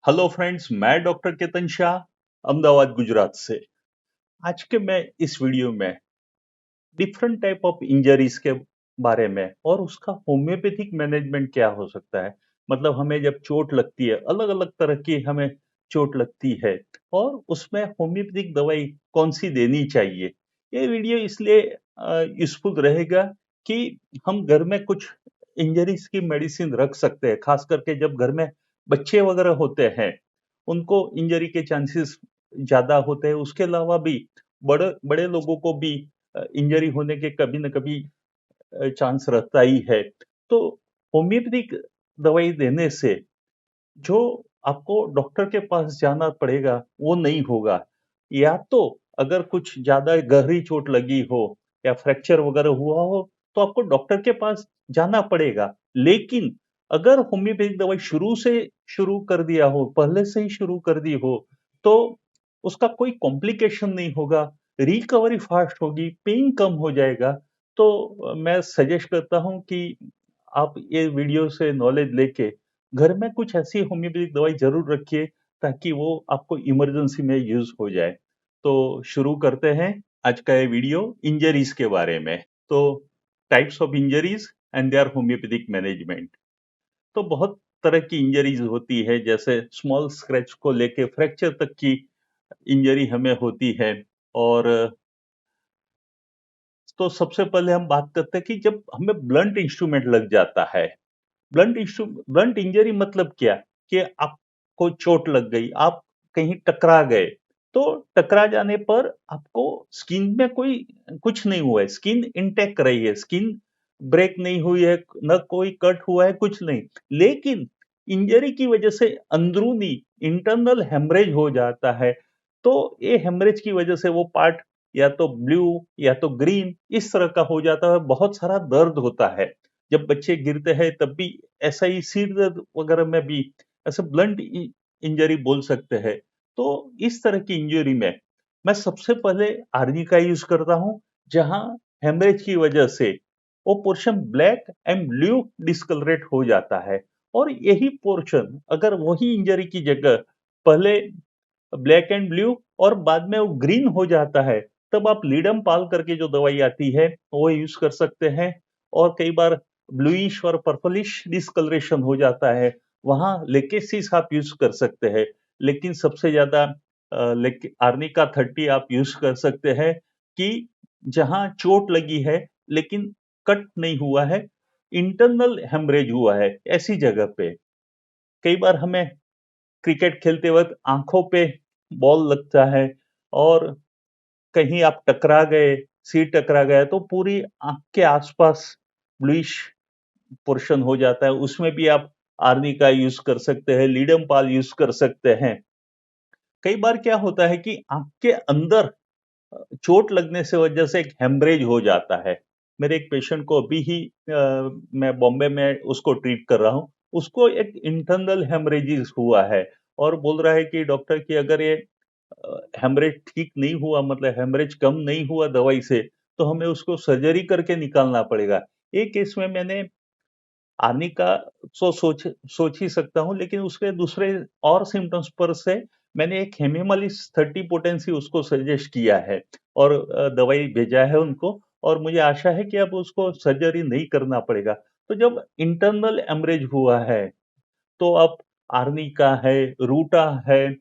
Hello friends, मैं doctor Ketan Shah Ahmedabad Gujarat से। आज के मैं इस वीडियो में डिफरेंट टाइप ऑफ इंजरीज के बारे में और उसका होम्योपैथिक मैनेजमेंट क्या हो सकता है। मतलब हमें जब चोट लगती है, अलग अलग तरह की हमें चोट लगती है और उसमें होम्योपैथिक दवाई कौन सी देनी चाहिए। ये वीडियो इसलिए यूजफुल रहेगा कि हम घर में कुछ इंजरीज की मेडिसिन रख सकते हैं, खास करके जब घर में बच्चे वगैरह होते हैं, उनको इंजरी के चांसेस ज्यादा होते हैं। उसके अलावा भी बड़े बड़े लोगों को भी इंजरी होने के कभी न कभी चांस रहता ही है। तो होम्योपैथिक दवाई देने से जो आपको डॉक्टर के पास जाना पड़ेगा वो नहीं होगा। या तो अगर कुछ ज्यादा गहरी चोट लगी हो या फ्रैक्चर वगैरह हुआ हो तो आपको डॉक्टर के पास जाना पड़ेगा। लेकिन अगर होम्योपैथिक दवाई शुरू से शुरू कर दिया हो, पहले से ही शुरू कर दी हो, तो उसका कोई कॉम्प्लिकेशन नहीं होगा, रिकवरी फास्ट होगी, पेन कम हो जाएगा। तो मैं सजेस्ट करता हूं कि आप ये वीडियो से नॉलेज लेके घर में कुछ ऐसी होम्योपैथिक दवाई जरूर रखिए ताकि वो आपको इमरजेंसी में यूज हो जाए। तो शुरू करते हैं आज का ये वीडियो इंजरीज के बारे में। तो types of injuries and their homeopathic management. तो बहुत तरह की इंजरीज होती है, जैसे स्मॉल स्क्रैच को लेके फ्रैक्चर तक की इंजरी हमें होती है। और तो सबसे पहले हम बात करते हैं कि जब हमें ब्लंट इंस्ट्रूमेंट लग जाता है। ब्लंट इंजरी मतलब क्या, कि आपको चोट लग गई, आप कहीं टकरा गए, तो टकरा जाने पर आपको स्किन में कोई कुछ नहीं हुआ है, स्किन इंटैक्ट रही है, स्किन ब्रेक नहीं हुई है, न कोई कट हुआ है, कुछ नहीं। लेकिन इंजरी की वजह से अंदरूनी इंटरनल हेमरेज हो जाता है। तो ये हेमरेज की वजह से वो पार्ट या तो ब्लू या तो ग्रीन इस तरह का हो जाता है, बहुत सारा दर्द होता है। जब बच्चे गिरते हैं तब भी ऐसा ही, सिर दर्द वगैरह में भी ऐसे ब्लंट इंजरी बोल सकते हैं। तो इस तरह की इंजरी में मैं सबसे पहले आर्नी का यूज करता हूं, जहां हेमरेज की वजह से वो पोर्शन ब्लैक एंड ब्लू डिस्कलरेट हो जाता है। और यही पोर्शन अगर वही इंजरी की जगह पहले ब्लैक एंड ब्लू और बाद में वो ग्रीन हो जाता है, तब आप लीडम पाल करके जो दवाई आती है वो यूज कर सकते हैं। और कई बार ब्लूइश और पर्पलिश डिस्कलरेशन हो जाता है, वहां लेकेसिस आप यूज कर सकते हैं। लेकिन सबसे ज्यादा आर्निका 30 आप यूज कर सकते हैं, कि जहां चोट लगी है लेकिन कट नहीं हुआ है, इंटरनल हेमरेज हुआ है, ऐसी जगह पे। कई बार हमें क्रिकेट खेलते वक्त आंखों पे बॉल लगता है और कहीं आप टकरा गए, सिर टकरा गया, तो पूरी आंख के आसपास ब्लूइश पोर्शन हो जाता है। उसमें भी आप आर्नी का यूज कर सकते हैं, लीडम पाल यूज कर सकते हैं। कई बार क्या होता है कि आंख के अंदर चोट लगने से वजह से एक हेमरेज हो जाता है। मेरे एक पेशेंट को अभी ही मैं बॉम्बे में उसको ट्रीट कर रहा हूँ, उसको एक इंटरनल हेमरेजिस हुआ है और बोल रहा है कि डॉक्टर कि अगर ये हेमरेज ठीक नहीं हुआ, मतलब हेमरेज कम नहीं हुआ दवाई से, तो हमें उसको सर्जरी करके निकालना पड़ेगा। एक केस में मैंने आने का सोच ही सकता हूँ, लेकिन उसके दूसरे और सिम्टम्स पर से मैंने एक हेमेमालिस 30 पोटेंसी उसको सजेस्ट किया है और दवाई भेजा है उनको। और मुझे आशा है कि अब उसको सर्जरी नहीं करना पड़ेगा। तो जब इंटरनल एमरेज हुआ है तो अब आर्निका है, रूटा है,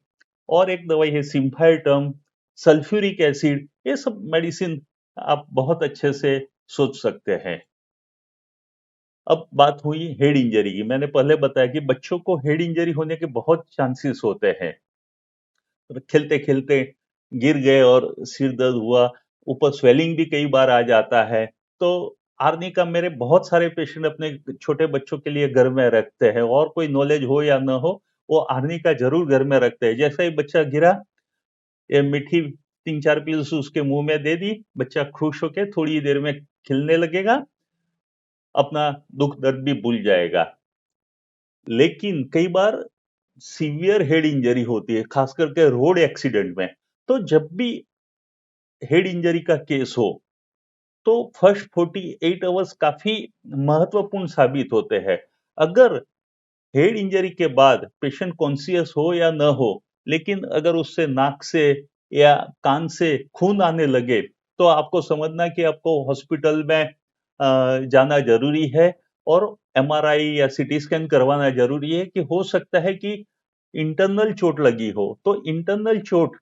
और एक दवाई है सिम्फाइटम, सल्फ्यूरिक एसिड, ये सब मेडिसिन आप बहुत अच्छे से सोच सकते हैं। अब बात हुई हेड इंजरी की। मैंने पहले बताया कि बच्चों को हेड इंजरी होने के बहुत चांसेस होते हैं। खेलते खेलते गिर गए और सिर दर्द हुआ, ऊपर स्वेलिंग भी कई बार आ जाता है। तो आर्नी का मेरे बहुत सारे पेशेंट अपने छोटे बच्चों के लिए घर में रखते हैं, और कोई नॉलेज हो या ना हो, वो आर्नी का जरूर घर में रखते हैं। जैसे ही बच्चा गिरा, ये मीठी 3-4 पील्स उसके मुंह में दे दी, बच्चा खुश होके थोड़ी देर में खिलने लगेगा, अपना दुख दर्द भी भूल जाएगा। लेकिन कई बार सीवियर हेड इंजरी होती है, खास करके रोड एक्सीडेंट में। तो जब भी हेड इंजरी का केस हो, तो फर्स्ट 48 आवर्स काफी महत्वपूर्ण साबित होते हैं। अगर हेड इंजरी के बाद पेशेंट कॉन्शियस हो या न हो, लेकिन अगर उससे नाक से या कान से खून आने लगे, तो आपको समझना कि आपको हॉस्पिटल में जाना ज़रूरी है और एमआरआई या सीटी स्कैन करवाना ज़रूरी है कि हो सकता है कि इंटरनल चोट लगी हो। तो इंटरनल चोट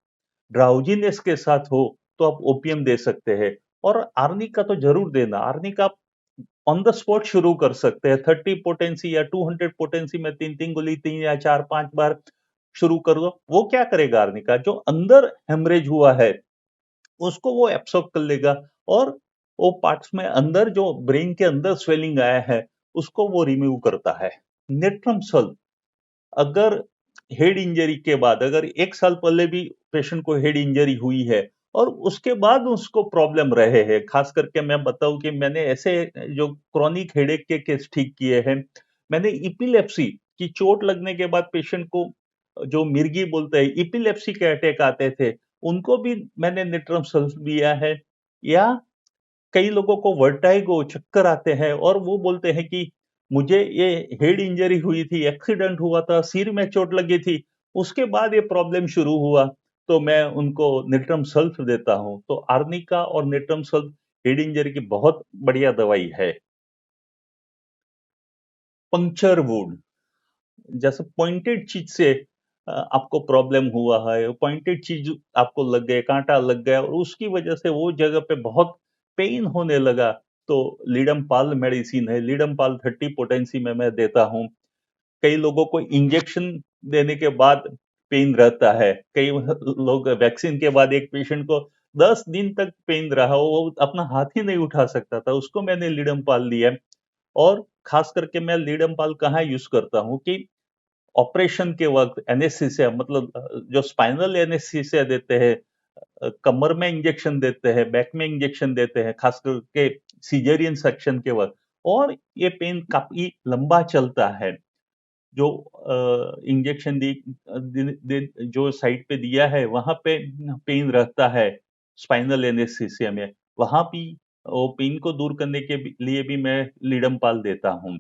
ड्राउजीनेस के साथ हो, तो आप ओपीएम दे सकते हैं और आर्निका तो ज़रूर देना। आर्निका आप ऑन द स्पॉट शुरू कर सकते हैं। 30 पोटेंसी या 200 पोटेंसी में 3-3 गोली 3 या 4-5 बार शुरू कर दो। वो क्या करेगा आर्निका? जो अंदर हेमरेज हुआ है, उसको वो एब्सॉर्ब कर लेगा और वो पार्ट्स में अंदर जो ब्रेन के अंदर स्वेलिंग आया है, उसको वो रिमूव करता है। नेट्रम सल्व अगर हेड इंजरी के बाद अगर 1 साल पहले भी पेशेंट को हेड इंजरी हुई है और उसके बाद उसको प्रॉब्लम रहे हैं, खास करके मैं बताऊं कि मैंने ऐसे जो क्रॉनिक हेडेक के केस ठीक किए हैं। मैंने इपिलेप्सी की चोट लगने के बाद पेशेंट को जो मिर्गी बोलते हैं, इपिलेप्सी के अटैक आते थे, उनको भी मैंने नेट्रम सल्फ दिया है। या कई लोगों को वर्टाइगो चक्कर आते हैं और वो बोलते हैं कि मुझे ये हेड इंजरी हुई थी, एक्सीडेंट हुआ था, सिर में चोट लगी थी, उसके बाद ये प्रॉब्लम शुरू हुआ, तो मैं उनको नेट्रम सल्फ देता हूँ। तो आर्निका और नेट्रम सल्फ हेड इंजरी की बहुत बढ़िया दवाई है। पंक्चर वुंड, जैसे पॉइंटेड चीज से आपको प्रॉब्लम हुआ है, पॉइंटेड चीज आपको लग गए, कांटा लग गया और उसकी वजह से वो जगह पे बहुत पेन होने लगा, तो लीडमपाल मेडिसिन है। लीडमपाल 30 पोटेंसी में मैं देता हूँ। कई लोगों को इंजेक्शन देने के बाद पेन रहता है, कई लोग वैक्सीन के बाद, एक पेशेंट को 10 दिन तक पेन रहा, वो अपना हाथ ही नहीं उठा सकता था, उसको मैंने लीडमपाल दिया। और खास करके मैं लीडमपाल कहाँ यूज करता हूँ कि ऑपरेशन के वक्त एनेस्थीसिया, मतलब जो स्पाइनल एनेस्थीसिया देते हैं, कमर में इंजेक्शन देते हैं, बैक में इंजेक्शन देते हैं, खास करके सीजरियन सेक्शन के वक्त, और ये पेन काफी लंबा चलता है। जो इंजेक्शन जो साइड पे दिया है वहां पे पेन रहता है स्पाइनल एनेस्थीसिया में, वहां भी वो पेन को दूर करने के लिए भी मैं लीडमपाल देता हूँ।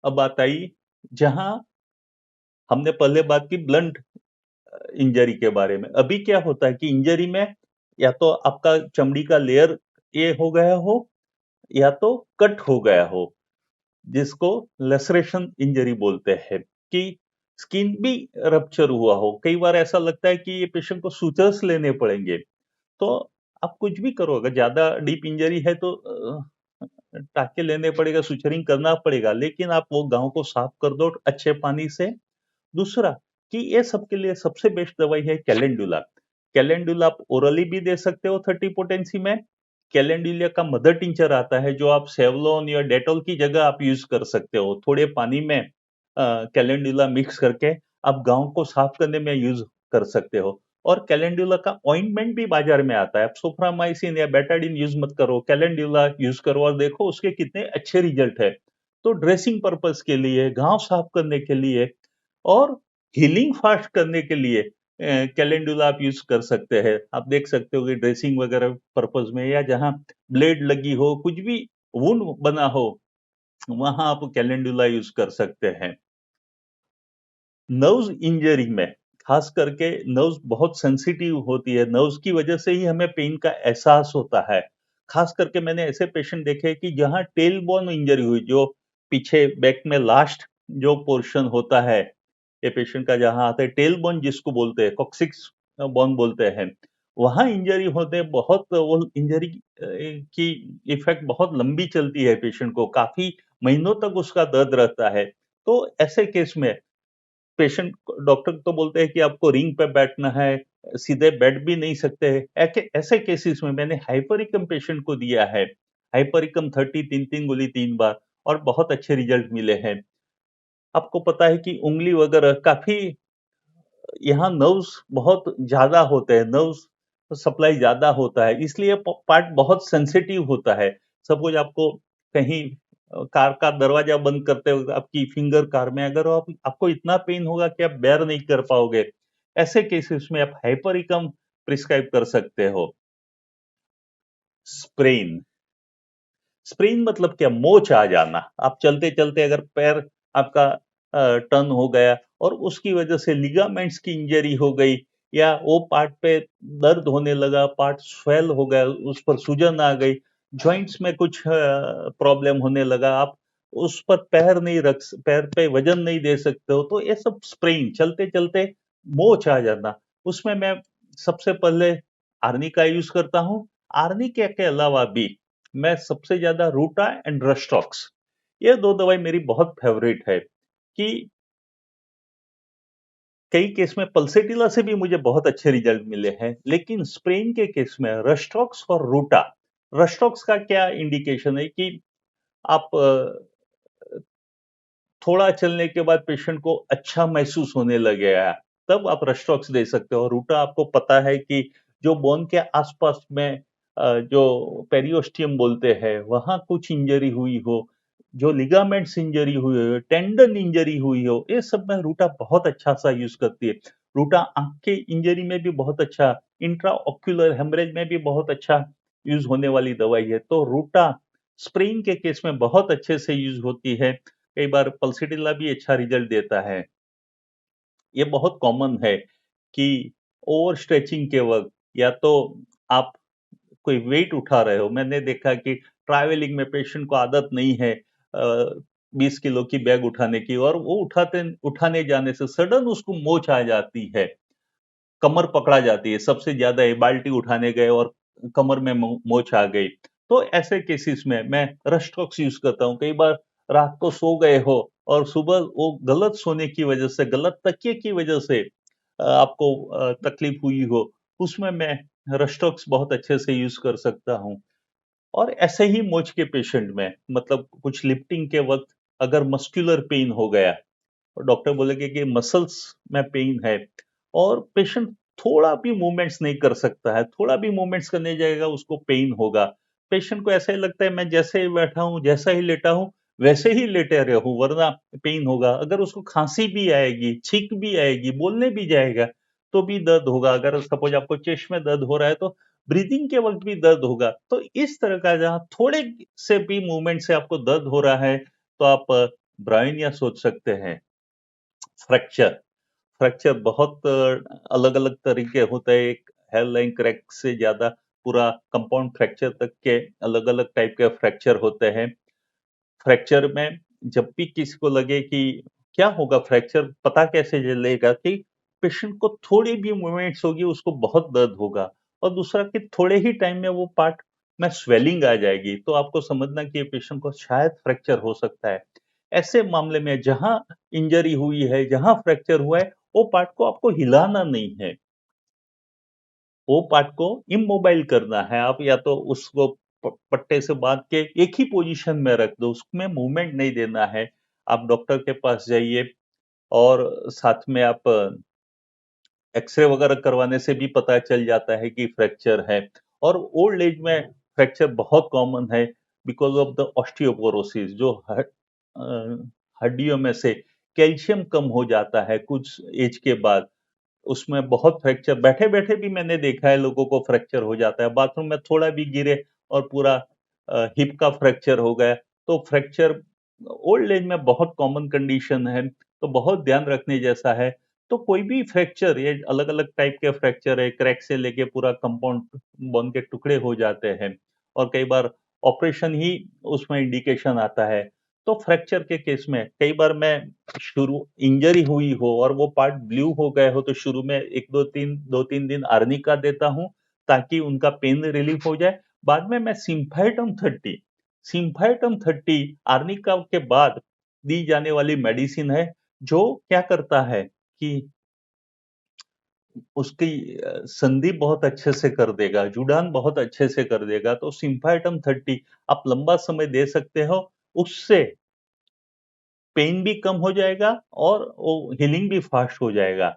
अब बात आई, जहां हमने पहले बात की ब्लंट इंजरी के बारे में, अभी क्या होता है कि इंजरी में या तो आपका चमड़ी का लेयर ये हो गया हो या तो कट हो गया हो, जिसको लेसरेशन इंजरी बोलते हैं, कि स्किन भी रप्चर हुआ हो। कई बार ऐसा लगता है कि ये पेशेंट को सूचर्स लेने पड़ेंगे। तो आप कुछ भी करो, अगर ज्यादा डीप इंजरी है तो टाके लेने पड़ेगा, सुचरिंग करना पड़ेगा, लेकिन आप वो गांव को साफ कर दो अच्छे पानी से। दूसरा, कि ये सबके लिए सबसे बेस्ट दवाई है कैलेंडुला। कैलेंडुला आप ओरली भी दे सकते हो 30 पोटेंसी में। कैलेंडुला का मदर टिंचर आता है, जो आप सेवलॉन या डेटॉल की जगह आप यूज कर सकते हो। थोड़े पानी में कैलेंडुला मिक्स करके आप गांव को साफ करने में यूज कर सकते हो। और कैलेंडुला का ऑइंटमेंट भी बाजार में आता है। आप सोफ्रामाइसिन या बेटाडिन यूज मत करो, कैलेंडुला यूज करो और देखो उसके कितने अच्छे रिजल्ट है। तो ड्रेसिंग पर्पस के लिए, घाव साफ करने के लिए और हीलिंग फास्ट करने के लिए कैलेंडुला आप यूज कर सकते हैं। आप देख सकते हो कि ड्रेसिंग वगैरह पर्पस में, या जहां ब्लेड लगी हो, कुछ भी वुंड बना हो, वहां आप कैलेंडुला यूज कर सकते हैं। नर्व्स इंजरी में खास करके नर्व्स बहुत सेंसिटिव होती है, नर्व्स की वजह से ही हमें पेन का एहसास होता है। खास करके मैंने ऐसे पेशेंट देखे कि जहां टेल बोन इंजरी हुई, जो पीछे बैक में लास्ट जो पोर्शन होता है, ये पेशेंट का जहां आता है टेल बोन, जिसको बोलते हैं कॉक्सिक्स बोन बोलते हैं, वहां इंजरी होते बहुत, वो इंजरी की इफेक्ट बहुत लंबी चलती है, पेशेंट को काफी महीनों तक उसका दर्द रहता है। तो ऐसे केस में पेशेंट, डॉक्टर तो बोलते हैं कि आपको रिंग पे बैठना है, सीधे बैठ भी नहीं सकते हैं। ऐसे केसेस में मैंने हाइपरिकम पेशेंट को दिया है। हाइपरिकम 30 3-3 गोली 3 बार, और बहुत अच्छे रिजल्ट मिले हैं। आपको पता है कि उंगली वगैरह काफी, यहाँ नर्व्स बहुत ज्यादा होते हैं, नर्व्स सप्लाई ज्यादा होता है, इसलिए पार्ट बहुत सेंसिटिव होता है। सपोज आपको कहीं कार का दरवाजा बंद करते वक्त आपकी फिंगर कार में, अगर आपको इतना पेन होगा कि आप बेयर नहीं कर पाओगे, ऐसे केसेस में आप हाइपरिकम प्रिस्क्राइब कर सकते हो। स्प्रेन, स्प्रेन मतलब क्या? मोच आ जाना। आप चलते चलते अगर पैर आपका टर्न हो गया और उसकी वजह से लिगामेंट्स की इंजरी हो गई, या वो पार्ट पे दर्द होने लगा, पार्ट स्वेल हो गया, उस पर सूजन आ गई, जॉइंट्स में कुछ प्रॉब्लम होने लगा, आप उस पर पैर पे वजन नहीं दे सकते हो, तो ये सब स्प्रेन चलते चलते मोच आ जाना, उसमें मैं सबसे पहले आर्निका यूज करता हूँ। आर्निका के अलावा भी मैं सबसे ज्यादा रूटा एंड रस्टॉक्स, ये दो दवाई मेरी बहुत फेवरेट है। कि कई केस में पल्सेटिला से भी मुझे बहुत अच्छे रिजल्ट मिले हैं, लेकिन स्प्रेन के केस में रस्टॉक्स और रूटा, रस्टॉक्स का क्या इंडिकेशन है कि आप थोड़ा चलने के बाद पेशेंट को अच्छा महसूस होने लगेगा, तब आप रस्टॉक्स दे सकते हो। रूटा आपको पता है कि जो बोन के आसपास में जो पेरियोस्टियम बोलते हैं वहां कुछ इंजरी हुई हो, जो लिगामेंट्स इंजरी हुई हो, टेंडन इंजरी हुई हो, ये सब में रूटा बहुत अच्छा सा यूज करती है। रूटा आंख के इंजरी में भी बहुत अच्छा, इंट्रा ऑक्यूलर हेमरेज में भी बहुत अच्छा यूज होने वाली दवाई है। तो रूटा स्प्रेन के केस में बहुत अच्छे से यूज होती है, कई बार पल्सिटिला भी अच्छा रिजल्ट देता है। ये बहुत कॉमन है कि ओवर स्ट्रेचिंग के वक्त, या तो आप कोई वेट उठा रहे हो, मैंने देखा कि ट्रैवलिंग में पेशेंट को आदत नहीं है 20 किलो की बैग उठाने की, और वो उठाने जाने से सडन उसको मोच आ जाती है, कमर पकड़ा जाती है, सबसे ज्यादा ये बाल्टी उठाने गए और कमर में मोच आ गई। तो ऐसे केसेस में मैं रस्टॉक्स यूज करता हूँ। कई बार रात को सो गए हो और सुबह वो गलत सोने की वजह से, गलत तकिए की वजह से आपको तकलीफ हुई हो, उसमें मैं रस्टॉक्स बहुत अच्छे से यूज कर सकता हूँ। और ऐसे ही मोच के पेशेंट में, मतलब कुछ लिफ्टिंग के वक्त अगर मस्कुलर पेन हो गया और डॉक्टर बोलेंगे कि मसल्स में पेन है, और पेशेंट थोड़ा भी मूवमेंट्स नहीं कर सकता है, थोड़ा भी मूवमेंट्स करने जाएगा उसको पेन होगा। पेशेंट को ऐसा ही लगता है मैं जैसे ही बैठा हूँ, जैसा ही लेटा हूँ, वैसे ही लेटे रहूं, वरना पेन होगा। अगर उसको खांसी भी आएगी, छींक भी आएगी, बोलने भी जाएगा, तो भी दर्द होगा। अगर सपोज आपको चेस्ट में दर्द हो रहा है, तो ब्रीदिंग के वक्त भी दर्द होगा। तो इस तरह का जहाँ थोड़े से भी मूवमेंट से आपको दर्द हो रहा है, तो आप ब्रायनिया सोच सकते हैं। फ्रैक्चर, फ्रैक्चर बहुत अलग अलग तरीके होते हैं, एक हेयरलाइन क्रैक से ज्यादा पूरा कंपाउंड फ्रैक्चर तक के अलग अलग टाइप के फ्रैक्चर होते हैं। फ्रैक्चर में जब भी किसी को लगे कि क्या होगा, फ्रैक्चर पता कैसे चलेगा कि पेशेंट को थोड़ी भी मूवमेंट्स होगी उसको बहुत दर्द होगा, और दूसरा कि थोड़े ही टाइम में वो पार्ट में स्वेलिंग आ जाएगी, तो आपको समझना कि पेशेंट को शायद फ्रैक्चर हो सकता है। ऐसे मामले में जहां इंजरी हुई है, जहां फ्रैक्चर हुआ है, वो पार्ट को आपको हिलाना नहीं है, वो पार्ट को इमोबाइल करना है। आप या तो उसको पट्टे से बांध के एक ही पोजीशन में रख दो, उसमें मूवमेंट नहीं देना है। आप डॉक्टर के पास जाइए, और साथ में आप एक्सरे वगैरह करवाने से भी पता चल जाता है कि फ्रैक्चर है। और ओल्ड एज में फ्रैक्चर बहुत कॉमन है बिकॉज ऑफ द ऑस्टियोपोरोसिस, जो हड्डियों में से कैल्शियम कम हो जाता है कुछ एज के बाद, उसमें बहुत फ्रैक्चर, बैठे बैठे भी मैंने देखा है लोगों को फ्रैक्चर हो जाता है, बाथरूम में थोड़ा भी गिरे और पूरा हिप का फ्रैक्चर हो गया। तो फ्रैक्चर ओल्ड एज में बहुत कॉमन कंडीशन है, तो बहुत ध्यान रखने जैसा है। तो कोई भी फ्रैक्चर, ये अलग अलग टाइप के फ्रैक्चर है, क्रैक से लेके पूरा कंपाउंड बोन के टुकड़े हो जाते हैं, और कई बार ऑपरेशन ही उसमें इंडिकेशन आता है। तो फ्रैक्चर के केस में कई बार मैं शुरू इंजरी हुई हो और वो पार्ट ब्लू हो गए हो, तो शुरू में एक दो तीन दिन आर्निका देता हूँ ताकि उनका पेन रिलीफ हो जाए। बाद में मैं सिम्फाइटम 30 आर्निका के बाद दी जाने वाली मेडिसिन है, जो क्या करता है कि उसकी संधि बहुत अच्छे से कर देगा, जुड़ान बहुत अच्छे से कर देगा। तो सिम्फाइटम 30 आप लंबा समय दे सकते हो, उससे पेन भी कम हो जाएगा और वो हीलिंग भी फास्ट हो जाएगा।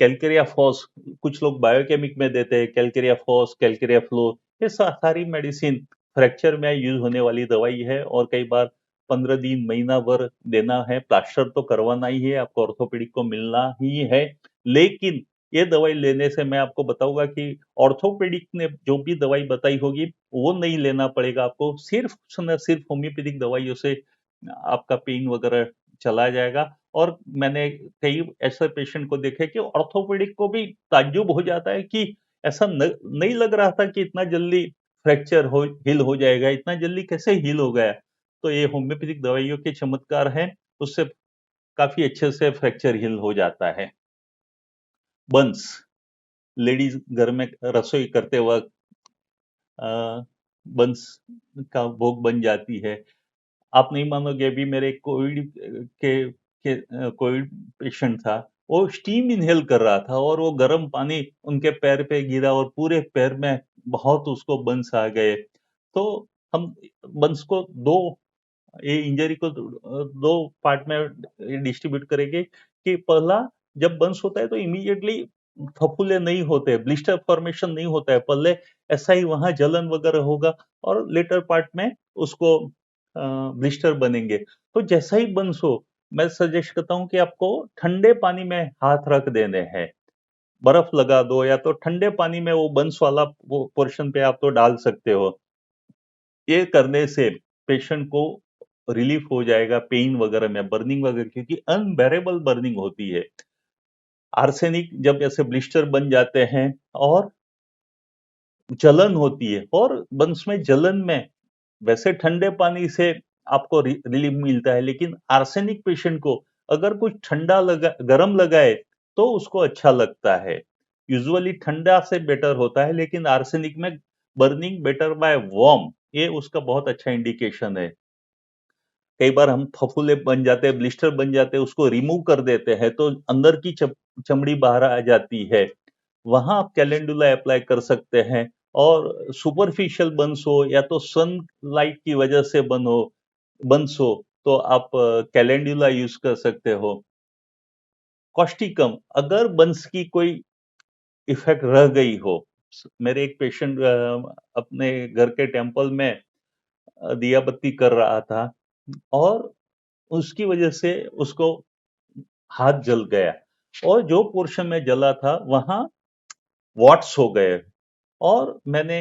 कैलकेरिया फॉस, कुछ लोग बायोकेमिक में देते हैं, कैलकेरिया फॉस, कैलकेरिया फ्लो, ये सारी मेडिसिन फ्रैक्चर में यूज होने वाली दवाई है, और कई बार 15 दिन महीना भर देना है। प्लास्टर तो करवाना ही है, आपको ऑर्थोपेडिक को मिलना ही है। लेकिन ये दवाई लेने से मैं आपको बताऊंगा कि ऑर्थोपेडिक ने जो भी दवाई बताई होगी वो नहीं लेना पड़ेगा आपको, सिर्फ होम्योपैथिक दवाइयों से आपका पेन वगैरह चला जाएगा। और मैंने कई ऐसे पेशेंट को देखे कि ऑर्थोपेडिक को भी ताज्जुब हो जाता है कि ऐसा नहीं लग रहा था कि इतना जल्दी फ्रैक्चर हो हील हो जाएगा, इतना जल्दी कैसे हील हो गया। तो ये होम्योपैथिक दवाइयों के चमत्कार हैं, उससे काफी अच्छे से फ्रैक्चर हील हो जाता है। बंस, लेडीज घर में रसोई करते वक्त बंस का भोग बन जाती है। आप नहीं मानोगे, अभी मेरे कोविड कोविड पेशेंट था, वो स्टीम इनहेल कर रहा था और वो गर्म पानी उनके पैर पे गिरा और पूरे पैर में बहुत उसको बंस आ गए। तो हम बंस को दो, ये इंजरी को दो पार्ट में डिस्ट्रीब्यूट करेंगे कि पहला, जब बंस होता है तो इमीडिएटली फफूले नहीं होते, ब्लिस्टर फॉर्मेशन नहीं होता है, पहले ऐसा ही वहां जलन वगैरह होगा और लेटर पार्ट में उसको ब्लिस्टर बनेंगे। तो जैसा ही बंस हो, मैं सजेस्ट करता हूँ कि आपको ठंडे पानी में हाथ रख देने हैं, बर्फ लगा दो या तो ठंडे पानी में वो बंस वाला वो पोर्शन पे आप तो डाल सकते हो। ये करने से पेशेंट को रिलीफ हो जाएगा पेन वगैरह में, बर्निंग वगैरह, क्योंकि अनबेरेबल बर्निंग होती है। आर्सेनिक जब ऐसे ब्लिस्टर बन जाते हैं और जलन होती है, और बंस में जलन में वैसे ठंडे पानी से आपको रिलीफ मिलता है, लेकिन आर्सेनिक पेशेंट को अगर कुछ ठंडा लगा गर्म लगाए तो उसको अच्छा लगता है। यूजुअली ठंडा से बेटर होता है, लेकिन आर्सेनिक में बर्निंग बेटर बाय वार्म, ये उसका बहुत अच्छा इंडिकेशन है। कई बार हम फफूले बन जाते हैं, ब्लिस्टर बन जाते हैं, उसको रिमूव कर देते हैं तो अंदर की चमड़ी बाहर आ जाती है, वहां आप कैलेंडुला अप्लाई कर सकते हैं। और सुपरफिशियल बंस हो या तो सन लाइट की वजह से बंस हो, तो आप कैलेंडुला यूज कर सकते हो। कॉस्टिकम, अगर बंस की कोई इफेक्ट रह गई हो, मेरे एक पेशेंट अपने घर के टेम्पल में दिया बत्ती कर रहा था और उसकी वजह से उसको हाथ जल गया, और जो पोर्शन में जला था वहां वॉट्स हो गए, और मैंने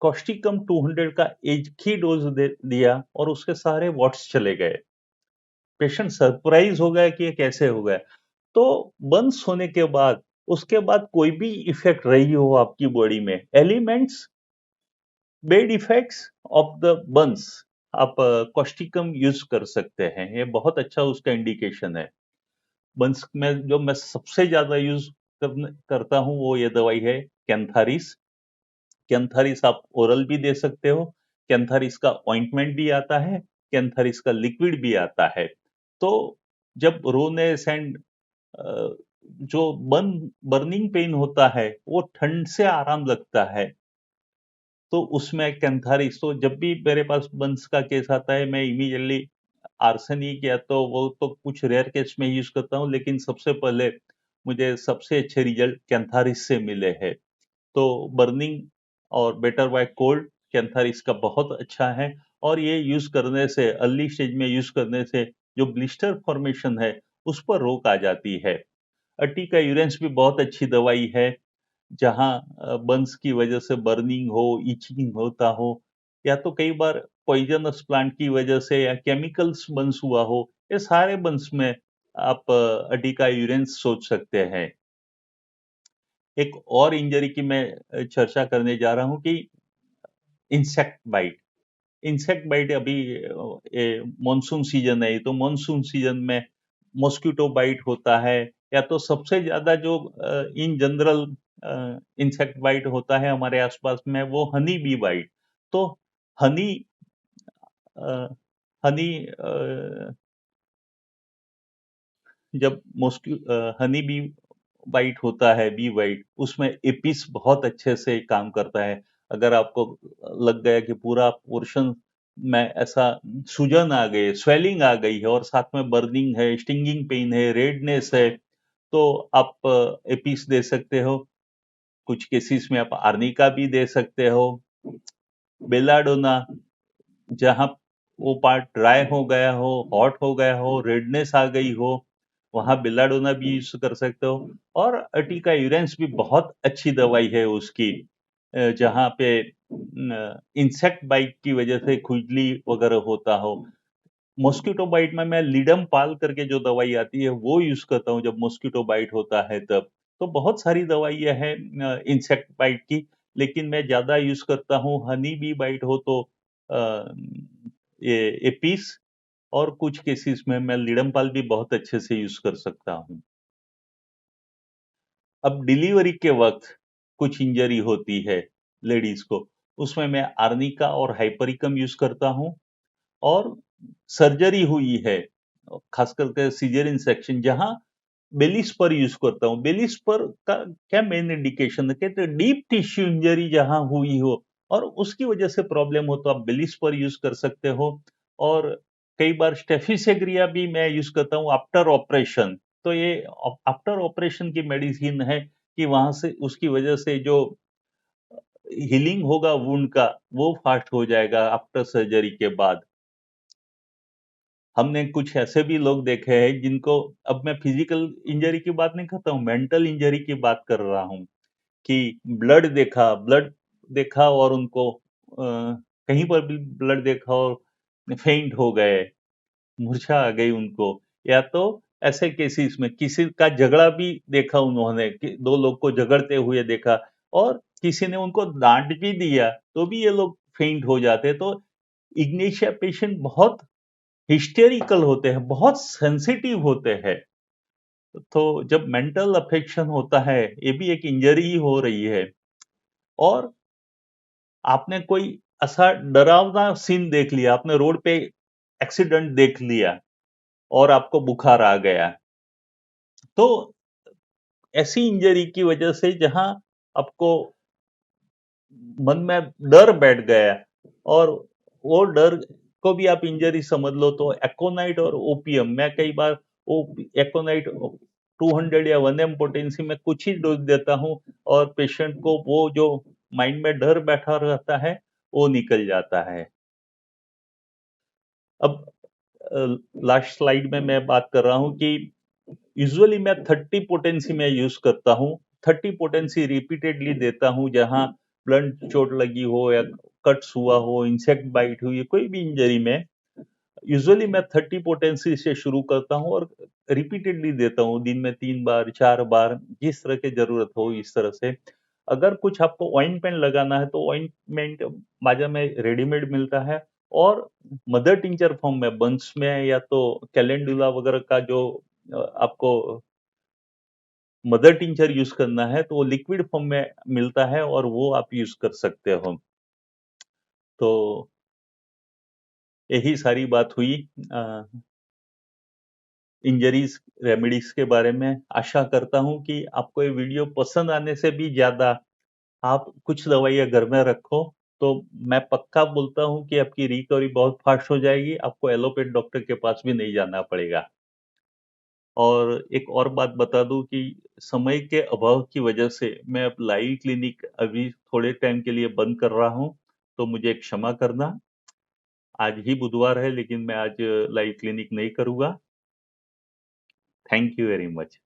कॉस्टिकम 200 का एक ही डोज दिया और उसके सारे वॉट्स चले गए। पेशेंट सरप्राइज हो गया कि ये कैसे हो गया। तो बंस होने के बाद, उसके बाद कोई भी इफेक्ट रही हो आपकी बॉडी में, elements, bad effects of the burns, आप कॉस्टिकम यूज कर सकते हैं, ये बहुत अच्छा उसका इंडिकेशन है। बंस में जो मैं सबसे ज्यादा यूज करता हूँ वो ये दवाई है, कैंथारिस। कैंथारिस आप ओरल भी दे सकते हो, कैंथारिस का ऑइंटमेंट भी आता है, कैंथारिस का लिक्विड भी आता है। तो जब रोनेस एंड जो बर्निंग पेन होता है, वो ठंड से आराम लगता है, तो उसमें कैंथारिस, तो जब भी मेरे पास बंस का केस आता है मैं इमीडिएटली आर्सेनिक या तो वो तो कुछ रेयर केस में यूज करता हूँ, लेकिन सबसे पहले मुझे सबसे अच्छे रिजल्ट कैंथारिस से मिले हैं। तो बर्निंग और बेटर बाय कोल्ड, कैंथारिस का बहुत अच्छा है। और ये यूज करने से, अर्ली स्टेज में यूज करने से जो ब्लिस्टर फॉर्मेशन है उस पर रोक आ जाती है। अर्टिका यूरेंस भी बहुत अच्छी दवाई है, जहाँ बर्न्स की वजह से बर्निंग हो, इचिंग होता हो, या तो कई बार पॉइजनस प्लांट की वजह से या केमिकल्स बर्न्स हुआ हो, ये सारे बर्न्स में आप अर्टिका यूरेंस सोच सकते हैं। एक और इंजरी की मैं चर्चा करने जा रहा हूँ कि इंसेक्ट बाइट। इंसेक्ट बाइट अभी मॉनसून सीजन है, तो मॉनसून सीजन में मॉस्किटो बाइट होता है, या तो सबसे ज्यादा जो इन जनरल इंसेक्ट बाइट होता है हमारे आसपास में, वो हनी बी बाइट। तो हनी हनी जब हनी बी बाइट होता है, बी बाइट, उसमें एपिस बहुत अच्छे से काम करता है। अगर आपको लग गया कि पूरा पोर्शन में ऐसा सूजन आ गई, स्वेलिंग आ गई है और साथ में बर्निंग है, स्टिंगिंग पेन है, रेडनेस है, तो आप एपिस दे सकते हो। कुछ केसेस में आप आर्निका भी दे सकते हो। बेलाडोना, जहाँ वो पार्ट ड्राई हो गया हो, हॉट हो गया हो, रेडनेस आ गई हो, वहां बेलाडोना भी यूज कर सकते हो। और अर्टिका यूरेंस भी बहुत अच्छी दवाई है उसकी, जहाँ पे इंसेक्ट बाइट की वजह से खुजली वगैरह होता हो। मॉस्किटो बाइट में मैं लीडम पाल करके जो दवाई आती है वो यूज करता हूँ जब मॉस्किटो बाइट होता है तब। तो बहुत सारी दवाइयाँ हैं इंसेक्ट बाइट की, लेकिन मैं ज्यादा यूज करता हूँ हनी बी बाइट हो तो अ, ये एपीस, और कुछ केसेस में मैं लीडम पाल भी बहुत अच्छे से यूज कर सकता हूँ। अब डिलीवरी के वक्त कुछ इंजरी होती है लेडीज को, उसमें मैं आर्निका और हाइपरिकम यूज करता हूँ। और सर्जरी हुई है, खास करके सीजरियन सेक्शन, जहां बेलिस पर यूज करता हूँ। बेलिस पर का क्या मेन इंडिकेशन है, कहते डीप टिश्यू इंजरी जहां हुई हो और उसकी वजह से प्रॉब्लम हो तो आप बेलिस पर यूज कर सकते हो। और कई बार स्टेफिसेग्रिया भी मैं यूज करता हूँ आफ्टर ऑपरेशन। तो ये आफ्टर ऑपरेशन की मेडिसिन है कि वहां से उसकी वजह से जो हीलिंग होगा वुंड का वो फास्ट हो जाएगा आफ्टर सर्जरी के बाद। हमने कुछ ऐसे भी लोग देखे हैं जिनको, अब मैं फिजिकल इंजरी की बात नहीं करता हूँ, मेंटल इंजरी की बात कर रहा हूँ, कि ब्लड देखा और उनको कहीं पर भी ब्लड देखा और फेंट हो गए, मूर्छा आ गई उनको। या तो ऐसे केसेस में किसी का झगड़ा भी देखा उन्होंने कि दो लोग को झगड़ते हुए देखा और किसी ने उनको डांट भी दिया तो भी ये लोग फेंट हो जाते। तो इग्नेशिया पेशेंट बहुत हिस्टेरिकल होते हैं, बहुत सेंसिटिव होते हैं। तो जब मेंटल अफेक्शन होता है, ये भी एक इंजरी ही हो रही है। और आपने कोई ऐसा डरावना सीन देख लिया, आपने रोड पे एक्सीडेंट देख लिया और आपको बुखार आ गया, तो ऐसी इंजरी की वजह से जहां आपको मन में डर बैठ गया और वो डर को भी आप इंजरी समझ लो, तो एकोनाइट और ओपियम मैं कई बार वो एकोनाइट 200 या 1 पोटेंसी में कुछ ही डोज देता हूँ और पेशेंट को वो जो माइंड में डर बैठा रहता है वो निकल जाता है। अब लास्ट स्लाइड में मैं बात कर रहा हूँ कि यूजुअली मैं 30 पोटेंसी में यूज करता हूँ। 30 पोटेंसी रिपीटेडली देता हूँ जहां ब्लंट चोट लगी हो या कट्स हुआ हो, इंसेक्ट बाइट हुई, कोई भी इंजरी में यूजुअली मैं 30 पोटेंसी से शुरू करता हूँ और रिपीटेडली देता हूँ, दिन में 3 बार 4 बार, जिस तरह की जरूरत हो इस तरह से। अगर कुछ आपको ऑइंटमेंट लगाना है तो ऑइंटमेंट बाजार में रेडीमेड मिलता है, और मदर टिंचर फॉर्म में बंस में या तो कैलेंडुला वगैरह का जो आपको मदर टिंचर यूज करना है तो वो लिक्विड फॉर्म में मिलता है और वो आप यूज कर सकते हो। तो यही सारी बात हुई इंजरीज रेमेडीज के बारे में। आशा करता हूं कि आपको ये वीडियो पसंद आने से भी ज्यादा आप कुछ दवाइयां घर में रखो, तो मैं पक्का बोलता हूं कि आपकी रिकवरी बहुत फास्ट हो जाएगी, आपको एलोपैथ डॉक्टर के पास भी नहीं जाना पड़ेगा। और एक और बात बता दूं कि समय के अभाव की वजह से मैं अब लाइव क्लिनिक अभी थोड़े टाइम के लिए बंद कर रहा हूं, तो मुझे क्षमा करना। आज ही बुधवार है लेकिन मैं आज लाइव क्लिनिक नहीं करूंगा। Thank you very much.